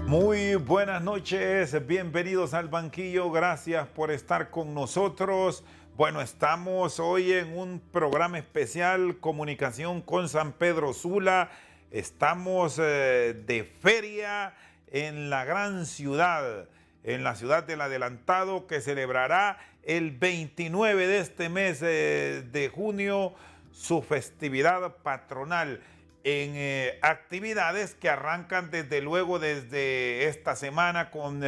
Muy buenas noches, bienvenidos al banquillo, gracias por estar con nosotros. Bueno, estamos hoy en un programa especial, Comunicación con San Pedro Sula. Estamos de feria en la gran ciudad, en la ciudad del Adelantado, que celebrará el 29 de este mes de junio su festividad patronal en actividades que arrancan desde luego desde esta semana con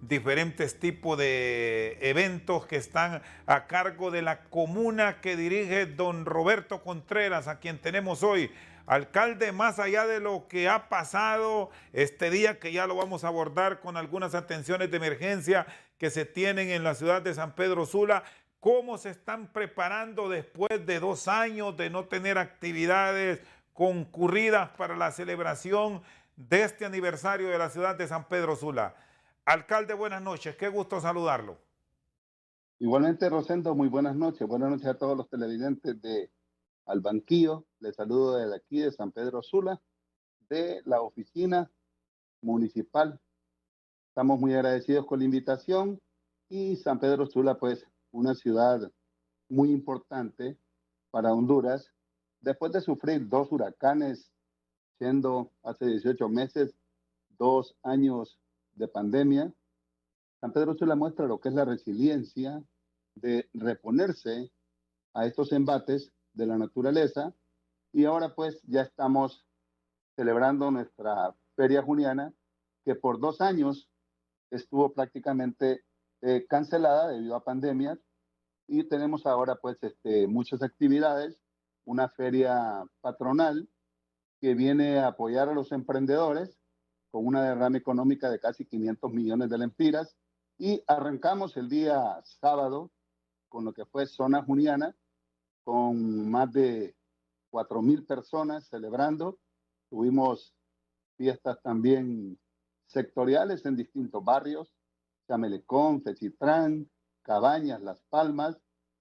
diferentes tipos de eventos que están a cargo de la comuna que dirige don Roberto Contreras, a quien tenemos hoy. Alcalde, más allá de lo que ha pasado este día, que ya lo vamos a abordar con algunas atenciones de emergencia que se tienen en la ciudad de San Pedro Sula, ¿cómo se están preparando después de 2 años de no tener actividades concurridas para la celebración de este aniversario de la ciudad de San Pedro Sula? Alcalde, buenas noches, qué gusto saludarlo. Igualmente, Rosendo, muy buenas noches. Buenas noches a todos los televidentes de Al Banquillo. Les saludo desde aquí de San Pedro Sula, de la oficina municipal. Estamos muy agradecidos con la invitación y San Pedro Sula, pues, una ciudad muy importante para Honduras. Después de sufrir dos huracanes, siendo hace 18 meses, 2 años de pandemia, San Pedro Sula muestra lo que es la resiliencia de reponerse a estos embates de la naturaleza y ahora pues ya estamos celebrando nuestra feria juniana que por 2 años estuvo prácticamente cancelada debido a pandemias y tenemos ahora pues muchas actividades, una feria patronal que viene a apoyar a los emprendedores con una derrama económica de casi 500 millones de lempiras y arrancamos el día sábado con lo que fue Zona Juniana, con más de 4.000 personas celebrando. Tuvimos fiestas también sectoriales en distintos barrios, Chamelecón, Fecitrán, Cabañas, Las Palmas,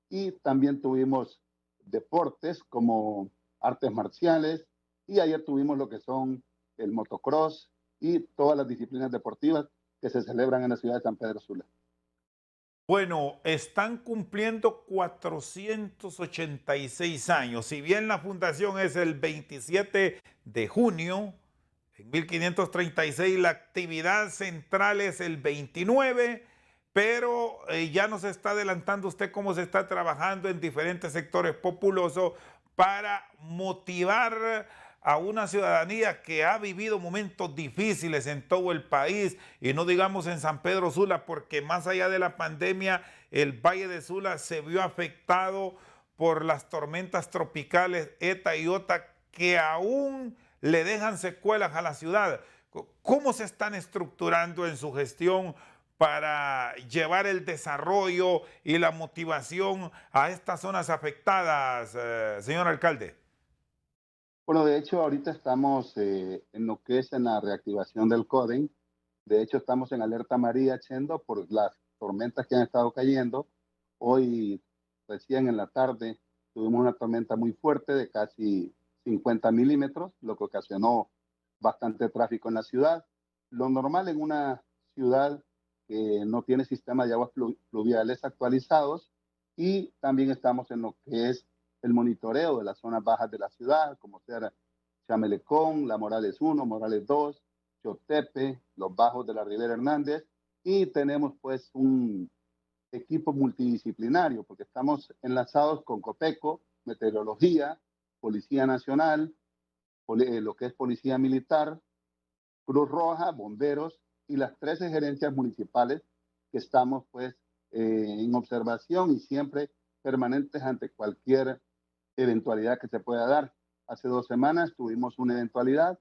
y también tuvimos deportes como artes marciales, y ayer tuvimos lo que son el motocross y todas las disciplinas deportivas que se celebran en la ciudad de San Pedro Sula. Bueno, están cumpliendo 486 años. Si bien la fundación es el 27 de junio, en 1536 la actividad central es el 29, pero ya nos está adelantando usted cómo se está trabajando en diferentes sectores populosos para motivar a una ciudadanía que ha vivido momentos difíciles en todo el país y no digamos en San Pedro Sula, porque más allá de la pandemia, el Valle de Sula se vio afectado por las tormentas tropicales ETA y OTA que aún le dejan secuelas a la ciudad. ¿Cómo se están estructurando en su gestión para llevar el desarrollo y la motivación a estas zonas afectadas, señor alcalde? Bueno, de hecho, ahorita estamos en lo que es en la reactivación del CODEN. De hecho, estamos en alerta amarilla, Chendo, por las tormentas que han estado cayendo. Hoy, recién en la tarde, tuvimos una tormenta muy fuerte de casi 50 milímetros, lo que ocasionó bastante tráfico en la ciudad. Lo normal en una ciudad que no tiene sistema de aguas pluviales actualizados, y también estamos en lo que es el monitoreo de las zonas bajas de la ciudad, como sea Chamelecón, La Morales 1, Morales 2, Chotepe, los bajos de la Ribera Hernández, y tenemos pues un equipo multidisciplinario, porque estamos enlazados con Copeco, Meteorología, Policía Nacional, lo que es Policía Militar, Cruz Roja, Bomberos y las 13 gerencias municipales que estamos pues en observación y siempre permanentes ante cualquier eventualidad que se pueda dar. Hace 2 semanas tuvimos una eventualidad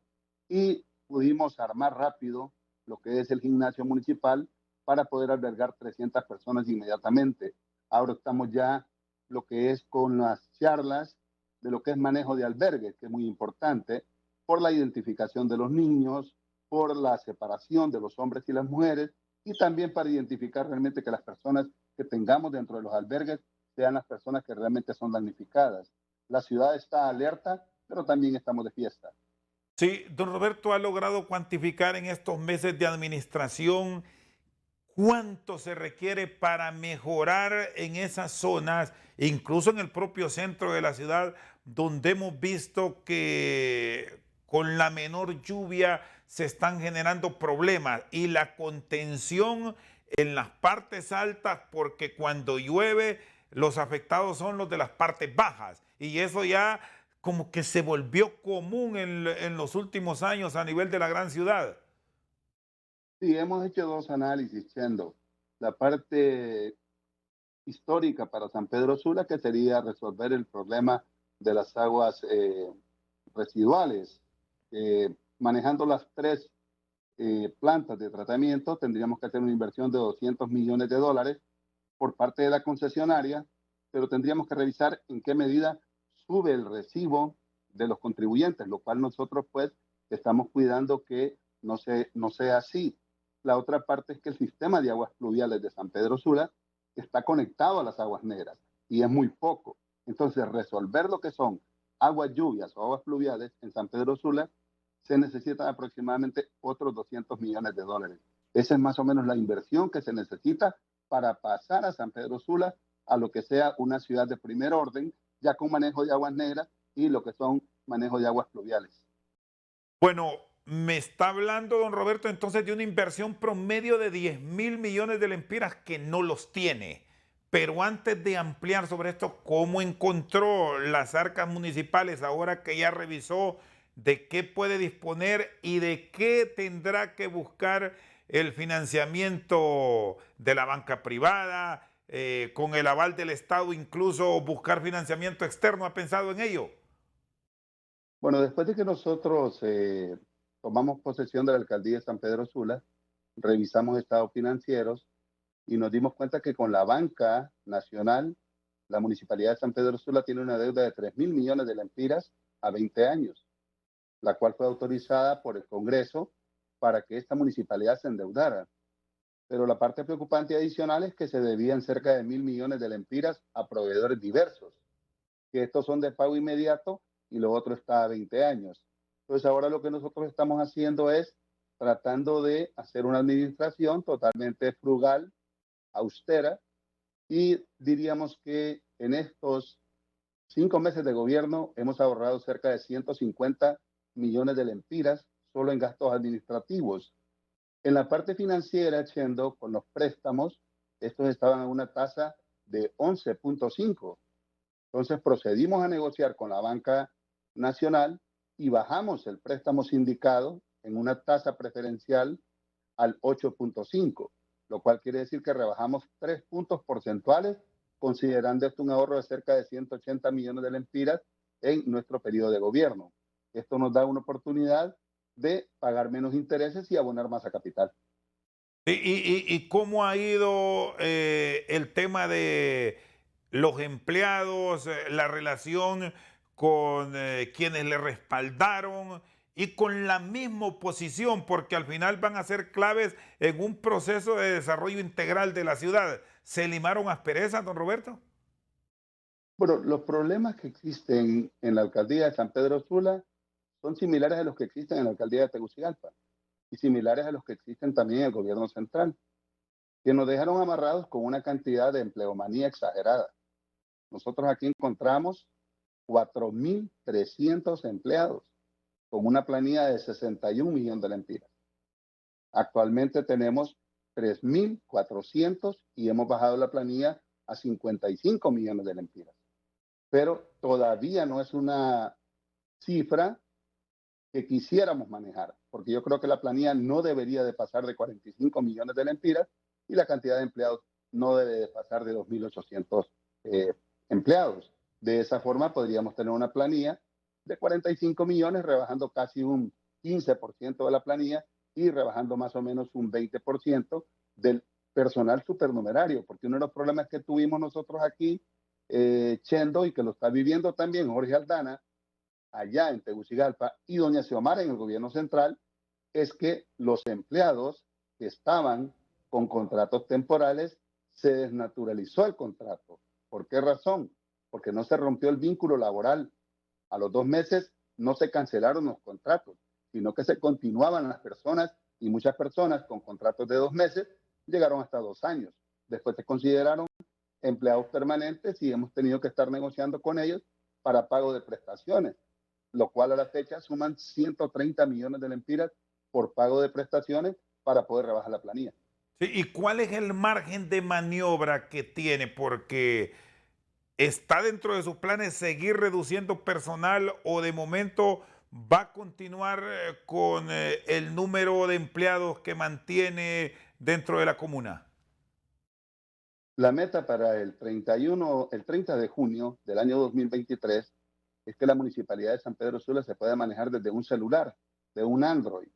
y pudimos armar rápido lo que es el gimnasio municipal para poder albergar 300 personas inmediatamente. Ahora estamos ya lo que es con las charlas de lo que es manejo de albergues, que es muy importante, por la identificación de los niños, por la separación de los hombres y las mujeres, y también para identificar realmente que las personas que tengamos dentro de los albergues sean las personas que realmente son damnificadas. La ciudad está alerta, pero también estamos de fiesta. Sí, don Roberto ha logrado cuantificar en estos meses de administración cuánto se requiere para mejorar en esas zonas, incluso en el propio centro de la ciudad, donde hemos visto que con la menor lluvia se están generando problemas y la contención en las partes altas, porque cuando llueve los afectados son los de las partes bajas y eso ya como que se volvió común en los últimos años a nivel de la gran ciudad. Sí, hemos hecho dos análisis, Chendo. La parte histórica para San Pedro Sula, que sería resolver el problema de las aguas residuales. Manejando las tres plantas de tratamiento, tendríamos que hacer una inversión de $200 millones por parte de la concesionaria, pero tendríamos que revisar en qué medida sube el recibo de los contribuyentes, lo cual nosotros pues estamos cuidando que no sea así. La otra parte es que el sistema de aguas pluviales de San Pedro Sula está conectado a las aguas negras y es muy poco. Entonces, resolver lo que son aguas lluvias o aguas pluviales en San Pedro Sula se necesitan aproximadamente otros $200 millones. Esa es más o menos la inversión que se necesita para pasar a San Pedro Sula a lo que sea una ciudad de primer orden, ya con manejo de aguas negras y lo que son manejo de aguas pluviales. Bueno, me está hablando, don Roberto, entonces de una inversión promedio de 10.000 millones de lempiras que no los tiene. Pero antes de ampliar sobre esto, ¿cómo encontró las arcas municipales ahora que ya revisó de qué puede disponer y de qué tendrá que buscar el financiamiento de la banca privada, con el aval del Estado, incluso buscar financiamiento externo? ¿Ha pensado en ello? Bueno, después de que nosotros tomamos posesión de la alcaldía de San Pedro Sula, revisamos estados financieros y nos dimos cuenta que con la banca nacional, la municipalidad de San Pedro Sula tiene una deuda de 3.000 millones de lempiras a 20 años, la cual fue autorizada por el Congreso para que esta municipalidad se endeudara. Pero la parte preocupante adicional es que se debían cerca de 1.000 millones de lempiras a proveedores diversos, que estos son de pago inmediato y lo otro está a 20 años. Entonces ahora lo que nosotros estamos haciendo es tratando de hacer una administración totalmente frugal, austera, y diríamos que en estos 5 meses de gobierno hemos ahorrado cerca de 150 millones de lempiras solo en gastos administrativos. En la parte financiera, Chendo, con los préstamos, estos estaban a una tasa de 11.5. Entonces procedimos a negociar con la banca nacional y bajamos el préstamo sindicado en una tasa preferencial al 8.5, lo cual quiere decir que rebajamos 3 puntos porcentuales, considerando esto un ahorro de cerca de 180 millones de lempiras en nuestro periodo de gobierno. Esto nos da una oportunidad de pagar menos intereses y abonar más a capital. ¿Y cómo ha ido el tema de los empleados, la relación con quienes le respaldaron y con la misma oposición? Porque al final van a ser claves en un proceso de desarrollo integral de la ciudad. ¿Se limaron asperezas, don Roberto? Bueno, los problemas que existen en la alcaldía de San Pedro Sula son similares a los que existen en la alcaldía de Tegucigalpa y similares a los que existen también en el gobierno central, que nos dejaron amarrados con una cantidad de empleomanía exagerada. Nosotros aquí encontramos 4.300 empleados con una planilla de 61 millones de lempiras. Actualmente tenemos 3.400 y hemos bajado la planilla a 55 millones de lempiras. Pero todavía no es una cifra que quisiéramos manejar, porque yo creo que la planilla no debería de pasar de 45 millones de lempiras y la cantidad de empleados no debe de pasar de 2.800 empleados. De esa forma podríamos tener una planilla de 45 millones, rebajando casi un 15% de la planilla y rebajando más o menos un 20% del personal supernumerario, porque uno de los problemas que tuvimos nosotros aquí, Chendo, y que lo está viviendo también Jorge Aldana, allá en Tegucigalpa, y doña Xiomara en el gobierno central, es que los empleados que estaban con contratos temporales se desnaturalizó el contrato. ¿Por qué razón? Porque no se rompió el vínculo laboral. A los 2 meses no se cancelaron los contratos. sino que se continuaban las personas y muchas personas con contratos de 2 meses llegaron hasta 2 años. Después se consideraron empleados permanentes y hemos tenido que estar negociando con ellos para pago de prestaciones, lo cual a la fecha suman 130 millones de lempiras por pago de prestaciones para poder rebajar la planilla. Sí, ¿y cuál es el margen de maniobra que tiene? Porque ¿está dentro de sus planes seguir reduciendo personal o de momento va a continuar con el número de empleados que mantiene dentro de la comuna? La meta para el 30 de junio del año 2023 es que la municipalidad de San Pedro Sula se pueda manejar desde un celular, de un Android,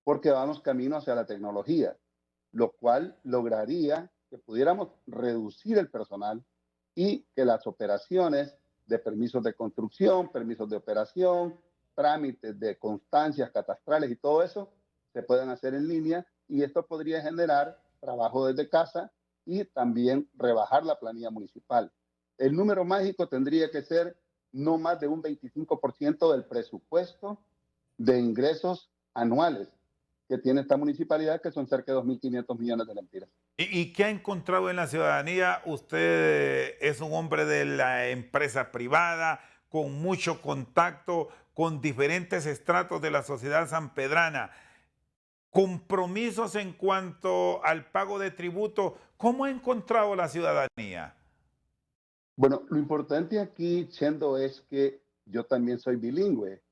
porque vamos camino hacia la tecnología, lo cual lograría que pudiéramos reducir el personal y que las operaciones de permisos de construcción, permisos de operación, trámites de constancias catastrales y todo eso se puedan hacer en línea, y esto podría generar trabajo desde casa y también rebajar la planilla municipal. El número mágico tendría que ser no más de un 25% del presupuesto de ingresos anuales que tiene esta municipalidad, que son cerca de 2.500 millones de lempiras. ¿Y qué ha encontrado en la ciudadanía? Usted es un hombre de la empresa privada, con mucho contacto con diferentes estratos de la sociedad sanpedrana. Compromisos en cuanto al pago de tributo, ¿cómo ha encontrado la ciudadanía? Bueno, lo importante aquí, Chendo, es que yo también soy bilingüe,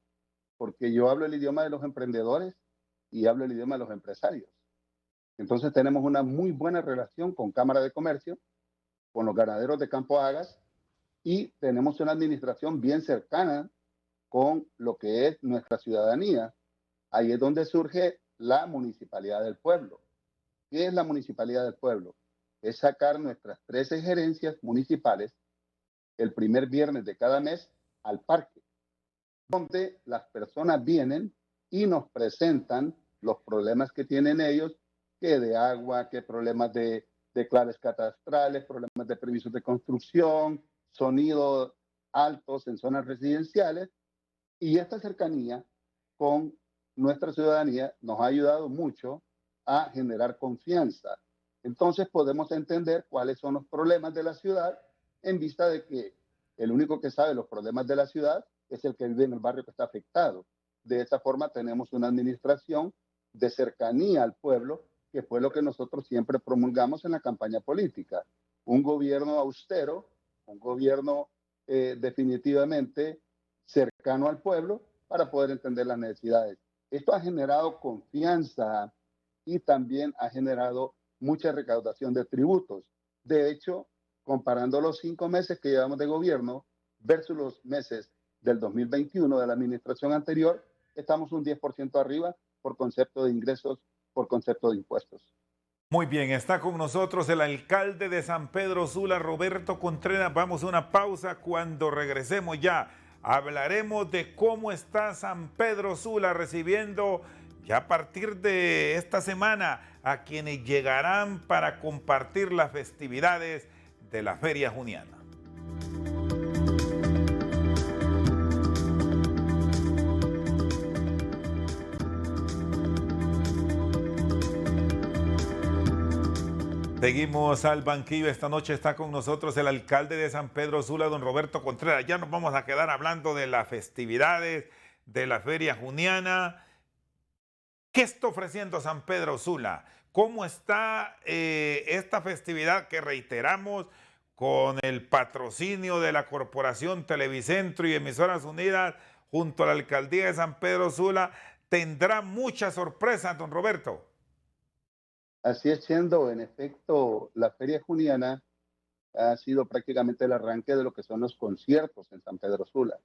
porque yo hablo el idioma de los emprendedores y hablo el idioma de los empresarios. Entonces tenemos una muy buena relación con Cámara de Comercio, con los ganaderos de Campo Hagas, y tenemos una administración bien cercana con lo que es nuestra ciudadanía. Ahí es donde surge la municipalidad del pueblo. ¿Qué es la municipalidad del pueblo? Es sacar nuestras 13 gerencias municipales el primer viernes de cada mes al parque, donde las personas vienen y nos presentan los problemas que tienen ellos, que de agua, que problemas de claves catastrales, problemas de permisos de construcción, sonidos altos en zonas residenciales. Y esta cercanía con nuestra ciudadanía nos ha ayudado mucho a generar confianza. Entonces podemos entender cuáles son los problemas de la ciudad, en vista de que el único que sabe los problemas de la ciudad es el que vive en el barrio que está afectado. De esa forma tenemos una administración de cercanía al pueblo, que fue lo que nosotros siempre promulgamos en la campaña política. Un gobierno austero, un gobierno definitivamente cercano al pueblo, para poder entender las necesidades. Esto ha generado confianza y también ha generado mucha recaudación de tributos. De hecho, comparando los 5 meses que llevamos de gobierno versus los meses del 2021 de la administración anterior, estamos un 10% arriba por concepto de ingresos, por concepto de impuestos. Muy bien, está con nosotros el alcalde de San Pedro Sula, Roberto Contreras. Vamos a una pausa. Cuando regresemos ya hablaremos de cómo está San Pedro Sula recibiendo ya a partir de esta semana a quienes llegarán para compartir las festividades de la Feria Juniana. Seguimos al banquillo. Esta noche está con nosotros el alcalde de San Pedro Sula, don Roberto Contreras. Ya nos vamos a quedar hablando de las festividades de la Feria Juniana. ¿Qué está ofreciendo San Pedro Sula? ¿Cómo está esta festividad que reiteramos con el patrocinio de la Corporación Televicentro y Emisoras Unidas junto a la alcaldía de San Pedro Sula? Tendrá muchas sorpresas, don Roberto. Así es, siendo en efecto la Feria Juniana ha sido prácticamente el arranque de lo que son los conciertos en San Pedro Sula,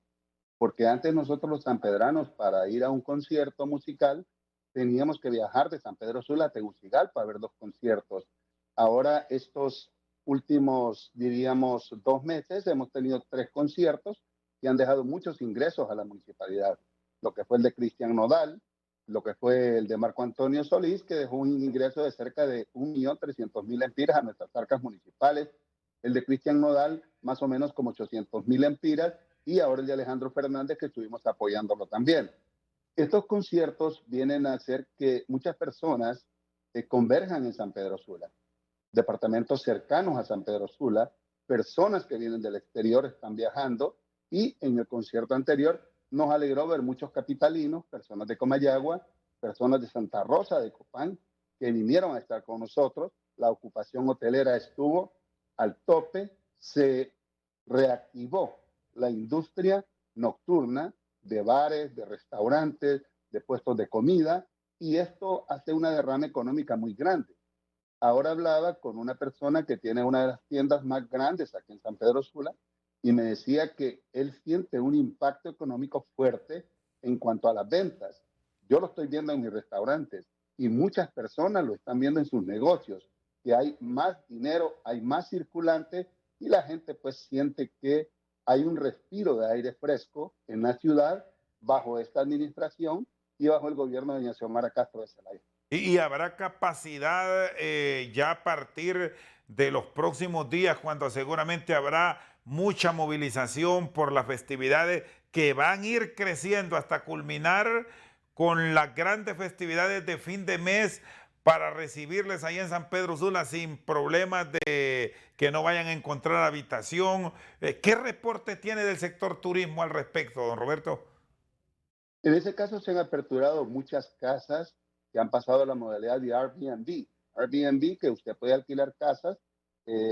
porque antes nosotros los sanpedranos, para ir a un concierto musical teníamos que viajar de San Pedro Sula a Tegucigalpa para ver los conciertos. Ahora estos últimos, diríamos, 2 meses hemos tenido 3 conciertos que han dejado muchos ingresos a la municipalidad, lo que fue el de Cristian Nodal, lo que fue el de Marco Antonio Solís, que dejó un ingreso de cerca de 1.300.000 lempiras a nuestras arcas municipales, el de Cristian Nodal más o menos como 800.000 lempiras, y ahora el de Alejandro Fernández, que estuvimos apoyándolo también. Estos conciertos vienen a hacer que muchas personas converjan en San Pedro Sula, departamentos cercanos a San Pedro Sula, personas que vienen del exterior están viajando y en el concierto anterior nos alegró ver muchos capitalinos, personas de Comayagua, personas de Santa Rosa de Copán, que vinieron a estar con nosotros. La ocupación hotelera estuvo al tope, se reactivó la industria nocturna de bares, de restaurantes, de puestos de comida, y esto hace una derrama económica muy grande. Ahora hablaba con una persona que tiene una de las tiendas más grandes aquí en San Pedro Sula y me decía que él siente un impacto económico fuerte en cuanto a las ventas. Yo lo estoy viendo en mis restaurantes y muchas personas lo están viendo en sus negocios, que hay más dinero, hay más circulante y la gente pues siente que hay un respiro de aire fresco en la ciudad bajo esta administración y bajo el gobierno de doña Xiomara Castro de Zelaya. Y habrá capacidad ya a partir de los próximos días, cuando seguramente habrá mucha movilización por las festividades que van a ir creciendo hasta culminar con las grandes festividades de fin de mes para recibirles ahí en San Pedro Sula sin problemas de que no vayan a encontrar habitación. ¿Qué reporte tiene del sector turismo al respecto, don Roberto? En ese caso se han aperturado muchas casas que han pasado a la modalidad de Airbnb. Airbnb, que usted puede alquilar casas,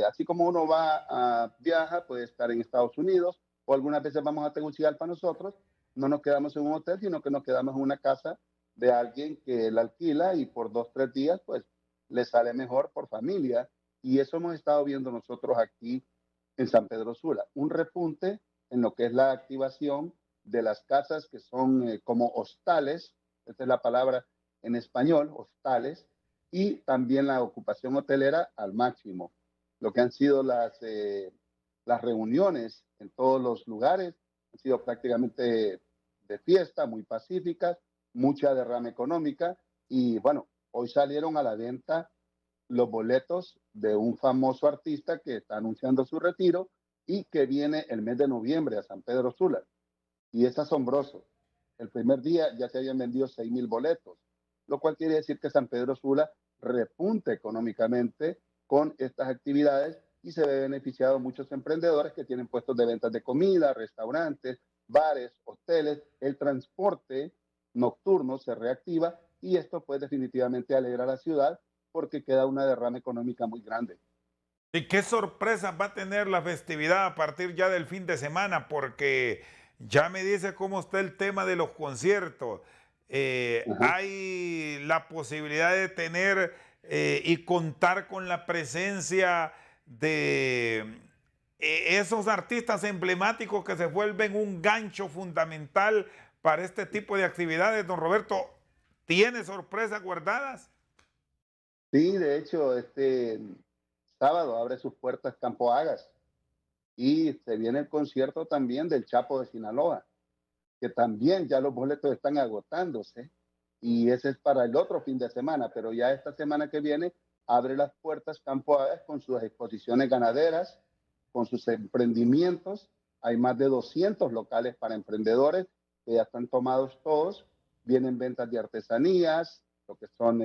así como uno va a viaja, puede estar en Estados Unidos, o algunas veces vamos a Tegucigalpa nosotros, no nos quedamos en un hotel, sino que nos quedamos en una casa de alguien que la alquila y por 2, 3 días, pues le sale mejor por familia. Y eso hemos estado viendo nosotros aquí en San Pedro Sula, un repunte en lo que es la activación de las casas que son como hostales, esta es la palabra en español, hostales, y también la ocupación hotelera al máximo. Lo que han sido las reuniones en todos los lugares han sido prácticamente de fiesta, muy pacíficas, mucha derrama económica y bueno, hoy salieron a la venta los boletos de un famoso artista que está anunciando su retiro y que viene el mes de noviembre a San Pedro Sula. Y es asombroso. El primer día ya se habían vendido 6,000 boletos, lo cual quiere decir que San Pedro Sula repunte económicamente con estas actividades y se ve beneficiado muchos emprendedores que tienen puestos de ventas de comida, restaurantes, bares, hoteles. El transporte nocturno se reactiva y esto pues definitivamente alegra a la ciudad porque queda una derrama económica muy grande. ¿Y qué sorpresas va a tener la festividad a partir ya del fin de semana? Porque ya me dice cómo está el tema de los conciertos. Ajá. Hay la posibilidad de tener y contar con la presencia de esos artistas emblemáticos que se vuelven un gancho fundamental para este tipo de actividades. Don Roberto, ¿tiene sorpresas guardadas? Sí, de hecho, este sábado abre sus puertas Campo Hagas y se viene el concierto también del Chapo de Sinaloa, que también ya los boletos están agotándose y ese es para el otro fin de semana, pero ya esta semana que viene abre las puertas Campo Hagas con sus exposiciones ganaderas, con sus emprendimientos. Hay más de 200 locales para emprendedores que ya están tomados todos. Vienen ventas de artesanías, lo que son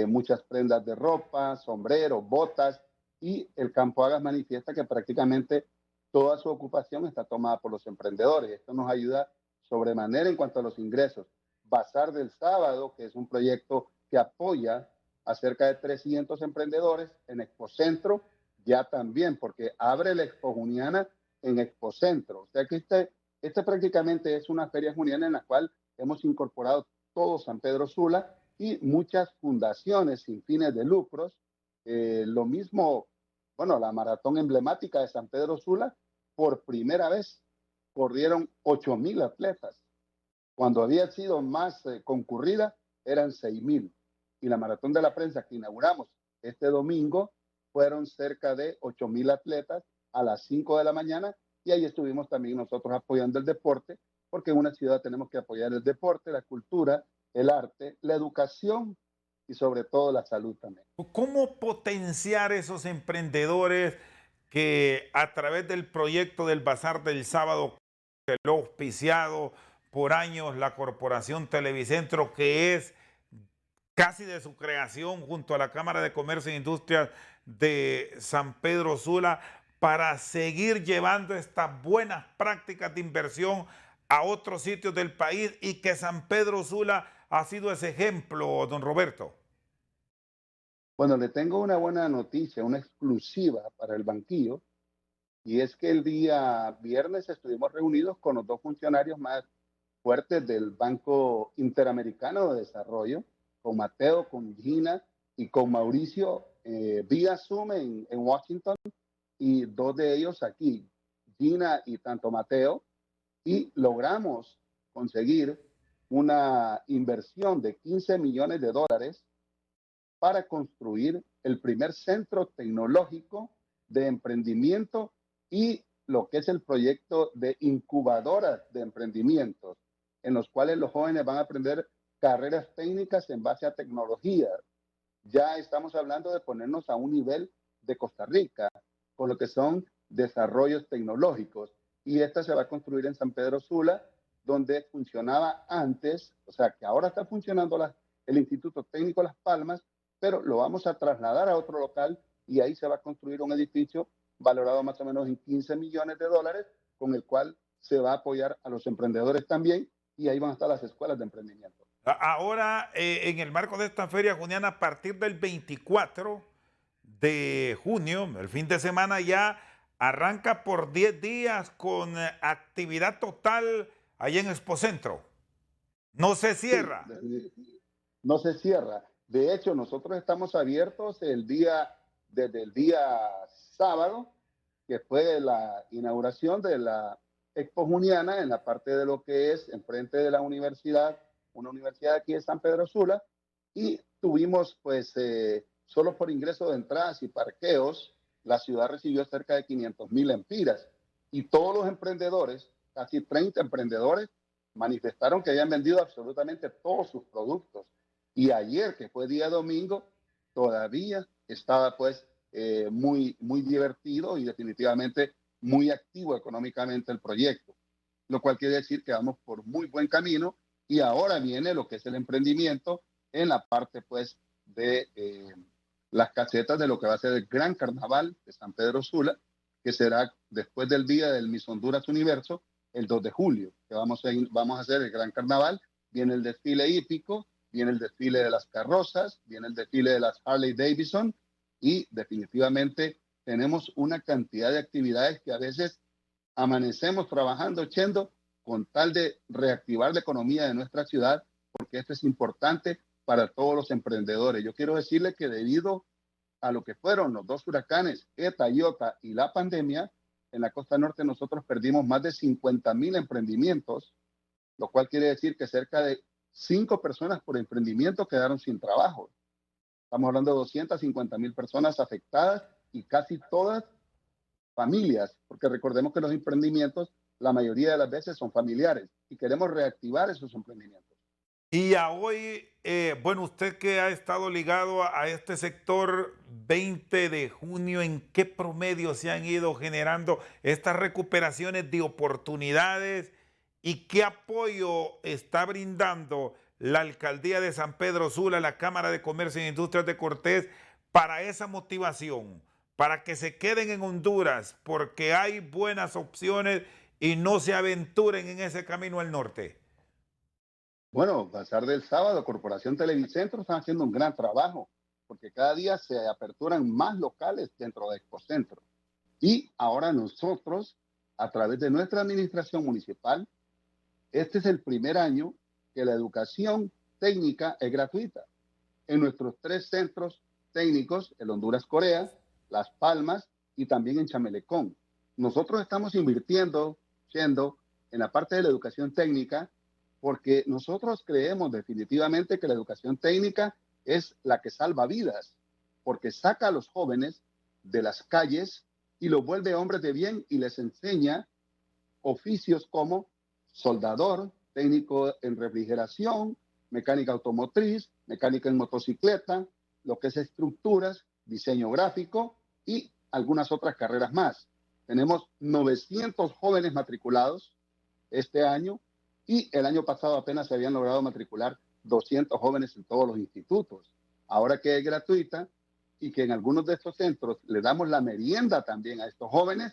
muchas prendas de ropa, sombreros, botas, y el Campo Hagas manifiesta que prácticamente toda su ocupación está tomada por los emprendedores. Esto nos ayuda sobremanera en cuanto a los ingresos. Bazar del Sábado, que es un proyecto que apoya a cerca de 300 emprendedores en Expocentro, ya también, porque abre la Expo Juniana en Expocentro. O sea que este prácticamente es una feria juniana en la cual hemos incorporado todo San Pedro Sula y muchas fundaciones sin fines de lucros. Lo mismo, bueno, la maratón emblemática de San Pedro Sula, por primera vez corrieron 8,000 atletas. Cuando había sido más concurrida, eran 6,000. Y la maratón de la prensa que inauguramos este domingo fueron cerca de 8,000 atletas a las 5 de la mañana y ahí estuvimos también nosotros apoyando el deporte, porque en una ciudad tenemos que apoyar el deporte, la cultura, el arte, la educación y sobre todo la salud también. ¿Cómo potenciar esos emprendedores que a través del proyecto del Bazar del Sábado, que lo auspiciado por años la Corporación Televicentro, que es casi de su creación junto a la Cámara de Comercio e Industria de San Pedro Sula, para seguir llevando estas buenas prácticas de inversión a otros sitios del país, y que San Pedro Sula ha sido ese ejemplo, don Roberto? Bueno, le tengo una buena noticia, una exclusiva para el banquillo, y es que el día viernes estuvimos reunidos con los dos funcionarios más fuertes del Banco Interamericano de Desarrollo, con Mateo, con Gina y con Mauricio, vía Zoom en Washington, y dos de ellos aquí, Gina y tanto Mateo, y logramos conseguir una inversión de 15 millones de dólares para construir el primer centro tecnológico de emprendimiento y lo que es el proyecto de incubadoras de emprendimientos, en los cuales los jóvenes van a aprender carreras técnicas en base a tecnología. Ya estamos hablando de ponernos a un nivel de Costa Rica, con lo que son desarrollos tecnológicos. Y esta se va a construir en San Pedro Sula, donde funcionaba antes, o sea, que ahora está funcionando el Instituto Técnico Las Palmas, pero lo vamos a trasladar a otro local y ahí se va a construir un edificio valorado más o menos en 15 millones de dólares, con el cual se va a apoyar a los emprendedores también, y ahí van a estar las escuelas de emprendimiento. Ahora, en el marco de esta feria juniana, a partir del 24 de junio, el fin de semana ya arranca por 10 días con actividad total allá en Expocentro. No se Sí, cierra. no se cierra. De hecho, nosotros estamos abiertos desde el día sábado, que fue la inauguración de la Expo Juniana, en la parte de lo que es enfrente de la universidad, una universidad aquí de San Pedro Sula, y tuvimos pues solo por ingreso de entradas y parqueos, la ciudad recibió cerca de 500,000 empiras, y todos los emprendedores, casi 30 emprendedores, manifestaron que habían vendido absolutamente todos sus productos. Y ayer, que fue día domingo, todavía estaba pues muy divertido y definitivamente muy activo económicamente el proyecto, lo cual quiere decir que vamos por muy buen camino, y ahora viene lo que es el emprendimiento en la parte pues de las casetas de lo que va a ser el gran carnaval de San Pedro Sula, que será después del día del Miss Honduras Universo, el 2 de julio, que vamos a hacer el gran carnaval. Viene el desfile hípico, viene el desfile de las carrozas, viene el desfile de las Harley Davidson, y definitivamente tenemos una cantidad de actividades que a veces amanecemos trabajando, Chendo, con tal de reactivar la economía de nuestra ciudad, porque esto es importante para todos los emprendedores. Yo quiero decirle que debido a lo que fueron los dos huracanes, ETA, IOTA y la pandemia, en la costa norte nosotros perdimos más de 50,000 emprendimientos, lo cual quiere decir que cerca de 5 personas por emprendimiento quedaron sin trabajo. Estamos hablando de 250,000 personas afectadas, y casi todas familias, porque recordemos que los emprendimientos la mayoría de las veces son familiares, y queremos reactivar esos emprendimientos. Y a hoy, bueno, usted que ha estado ligado a este sector, 20 de junio, ¿en qué promedio se han ido generando estas recuperaciones de oportunidades y qué apoyo está brindando la alcaldía de San Pedro Sula, la Cámara de Comercio e Industrias de Cortés, para esa motivación, para que se queden en Honduras, porque hay buenas opciones y no se aventuren en ese camino al norte? Bueno, a pasar del sábado, Corporación Televicentro están haciendo un gran trabajo, porque cada día se aperturan más locales dentro de Expocentro. Y ahora nosotros, a través de nuestra administración municipal, este es el primer año que la educación técnica es gratuita en nuestros 3 centros técnicos, el Honduras Corea, Las Palmas y también en Chamelecón. Nosotros estamos invirtiendo, siendo en la parte de la educación técnica, porque nosotros creemos definitivamente que la educación técnica es la que salva vidas, porque saca a los jóvenes de las calles y los vuelve hombres de bien, y les enseña oficios como soldador, técnico en refrigeración, mecánica automotriz, mecánica en motocicleta, lo que es estructuras, diseño gráfico y algunas otras carreras más. Tenemos 900 jóvenes matriculados este año, Y el año pasado apenas se habían logrado matricular 200 jóvenes en todos los institutos. Ahora que es gratuita y que en algunos de estos centros le damos la merienda también a estos jóvenes,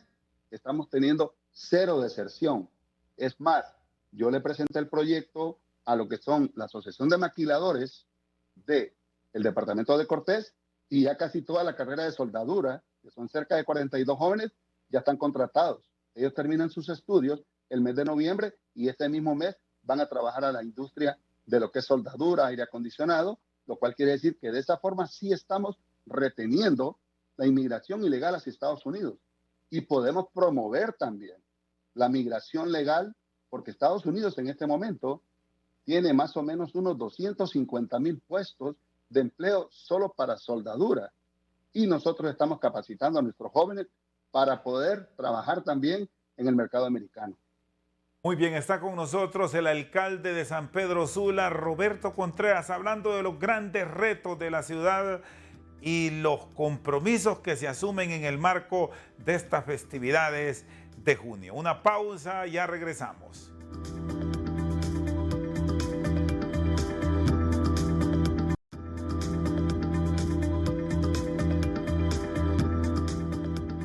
estamos teniendo cero deserción. Es más, yo le presenté el proyecto a lo que son la Asociación de Maquiladores del Departamento de Cortés y ya casi toda la carrera de soldadura, que son cerca de 42 jóvenes, ya están contratados. Ellos terminan sus estudios el mes de noviembre y este mismo mes van a trabajar a la industria de lo que es soldadura, aire acondicionado, lo cual quiere decir que de esa forma sí estamos reteniendo la inmigración ilegal hacia Estados Unidos y podemos promover también la migración legal, porque Estados Unidos en este momento tiene más o menos unos 250,000 puestos de empleo solo para soldadura y nosotros estamos capacitando a nuestros jóvenes para poder trabajar también en el mercado americano. Muy bien, está con nosotros el alcalde de San Pedro Sula, Roberto Contreras, hablando de los grandes retos de la ciudad y los compromisos que se asumen en el marco de estas festividades de junio. Una pausa, ya regresamos.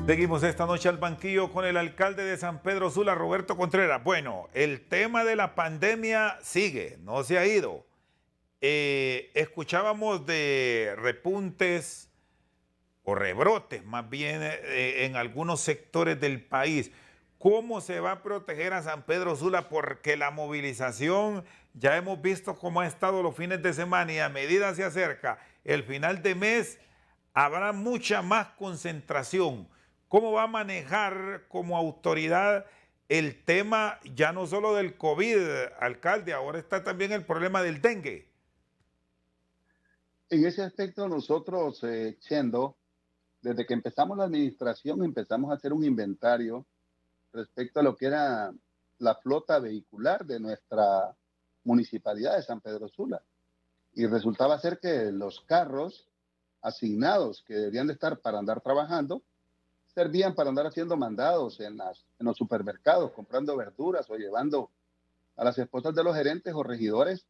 Seguimos esta noche al banquillo con el alcalde de San Pedro Sula, Roberto Contreras. Bueno, el tema de la pandemia sigue, no se ha ido. Escuchábamos de repuntes o rebrotes más bien en algunos sectores del país. ¿Cómo se va a proteger a San Pedro Sula? Porque la movilización, ya hemos visto cómo ha estado los fines de semana y a medida se acerca el final de mes, habrá mucha más concentración. ¿Cómo va a manejar como autoridad el tema ya no solo del COVID, alcalde? Ahora está también el problema del dengue. En ese aspecto nosotros, Chendo, desde que empezamos la administración, empezamos a hacer un inventario respecto a lo que era la flota vehicular de nuestra municipalidad de San Pedro Sula. Y resultaba ser que los carros asignados que deberían de estar para andar trabajando, servían para andar haciendo mandados en los supermercados, comprando verduras o llevando a las esposas de los gerentes o regidores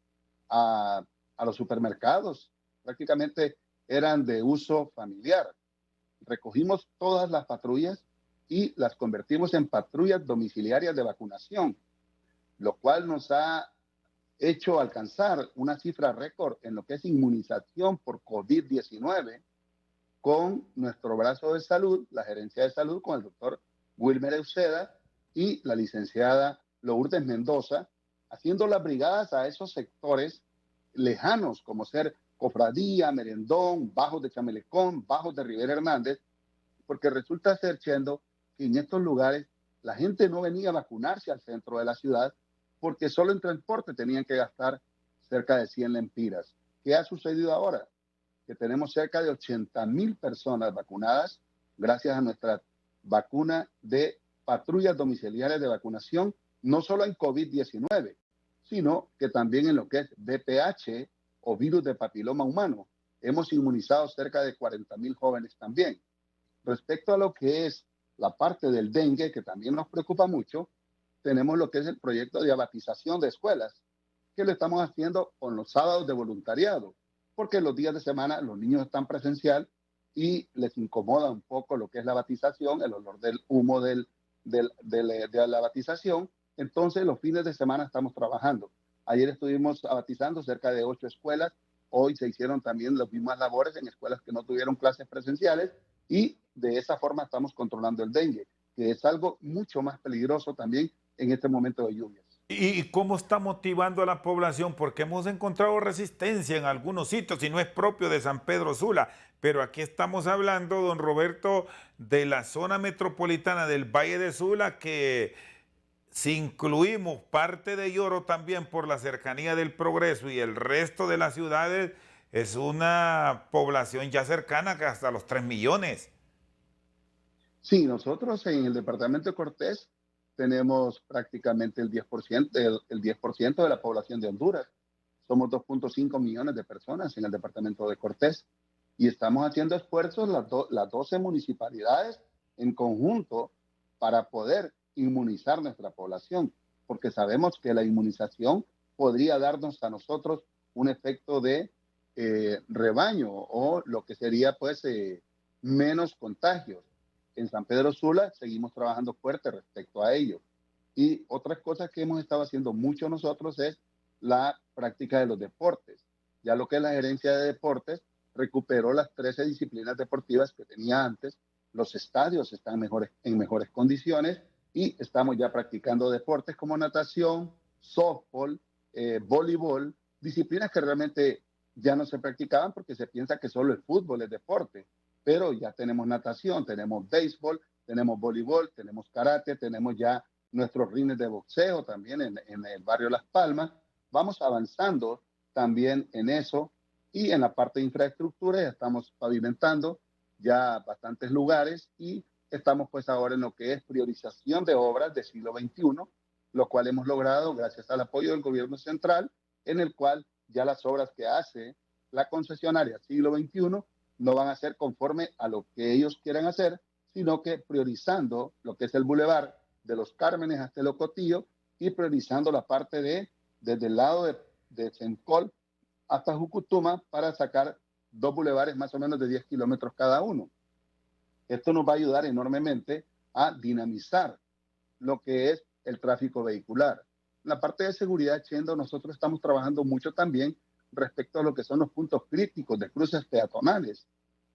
a los supermercados. Prácticamente eran de uso familiar. Recogimos todas las patrullas y las convertimos en patrullas domiciliarias de vacunación, lo cual nos ha hecho alcanzar una cifra récord en lo que es inmunización por COVID-19 con nuestro brazo de salud, la gerencia de salud, con el doctor Wilmer Euseda y la licenciada Lourdes Mendoza, haciendo las brigadas a esos sectores lejanos, como ser Cofradía, Merendón, Bajos de Chamelecón, Bajos de Rivera Hernández, porque resulta ser, Chendo, que en estos lugares la gente no venía a vacunarse al centro de la ciudad porque solo en transporte tenían que gastar cerca de 100 lempiras. ¿Qué ha sucedido ahora? Que tenemos cerca de 80,000 personas vacunadas gracias a nuestra vacuna de patrullas domiciliarias de vacunación, no solo en COVID-19, sino que también en lo que es VPH o virus de papiloma humano. Hemos inmunizado cerca de 40,000 jóvenes también. Respecto a lo que es la parte del dengue, que también nos preocupa mucho, tenemos lo que es el proyecto de abatización de escuelas, que lo estamos haciendo con los sábados de voluntariado, porque los días de semana los niños están presencial y les incomoda un poco lo que es la batización, el olor del humo de la batización. Entonces, los fines de semana estamos trabajando. Ayer estuvimos abatizando cerca de 8 escuelas. Hoy se hicieron también las mismas labores en escuelas que no tuvieron clases presenciales y de esa forma estamos controlando el dengue, que es algo mucho más peligroso también en este momento de lluvias. ¿Y cómo está motivando a la población? Porque hemos encontrado resistencia en algunos sitios y no es propio de San Pedro Sula. Pero aquí estamos hablando, don Roberto, de la zona metropolitana del Valle de Sula, que si incluimos parte de Lloro también por la cercanía del Progreso y el resto de las ciudades, es una población ya cercana que hasta los 3 millones. Sí, nosotros en el departamento de Cortés tenemos prácticamente el 10%, el 10% de la población de Honduras. Somos 2.5 millones de personas en el departamento de Cortés y estamos haciendo esfuerzos las 12 municipalidades en conjunto para poder inmunizar nuestra población. porque sabemos que la inmunización podría darnos a nosotros un efecto de rebaño o lo que sería pues menos contagios. En San Pedro Sula seguimos trabajando fuerte respecto a ello. Y otras cosas que hemos estado haciendo mucho nosotros es la práctica de los deportes. Ya lo que es la gerencia de deportes recuperó las 13 disciplinas deportivas que tenía antes. Los estadios están en mejores condiciones y estamos ya practicando deportes como natación, softball, voleibol, disciplinas que realmente ya no se practicaban porque se piensa que solo el fútbol es deporte, pero ya tenemos natación, tenemos béisbol, tenemos voleibol, tenemos karate, tenemos ya nuestros rines de boxeo también en el barrio Las Palmas. Vamos avanzando también en eso y en la parte de infraestructura ya estamos pavimentando ya bastantes lugares y estamos pues ahora en lo que es priorización de obras del siglo XXI, lo cual hemos logrado gracias al apoyo del gobierno central, en el cual ya las obras que hace la concesionaria siglo XXI no van a ser conforme a lo que ellos quieran hacer, sino que priorizando lo que es el bulevar de los Cármenes hasta el Ocotillo y priorizando la parte desde el lado de Sencol hasta Jucutuma para sacar dos bulevares más o menos de 10 kilómetros cada uno. Esto nos va a ayudar enormemente a dinamizar lo que es el tráfico vehicular. En la parte de seguridad, Chendo, nosotros estamos trabajando mucho también respecto a lo que son los puntos críticos de cruces peatonales,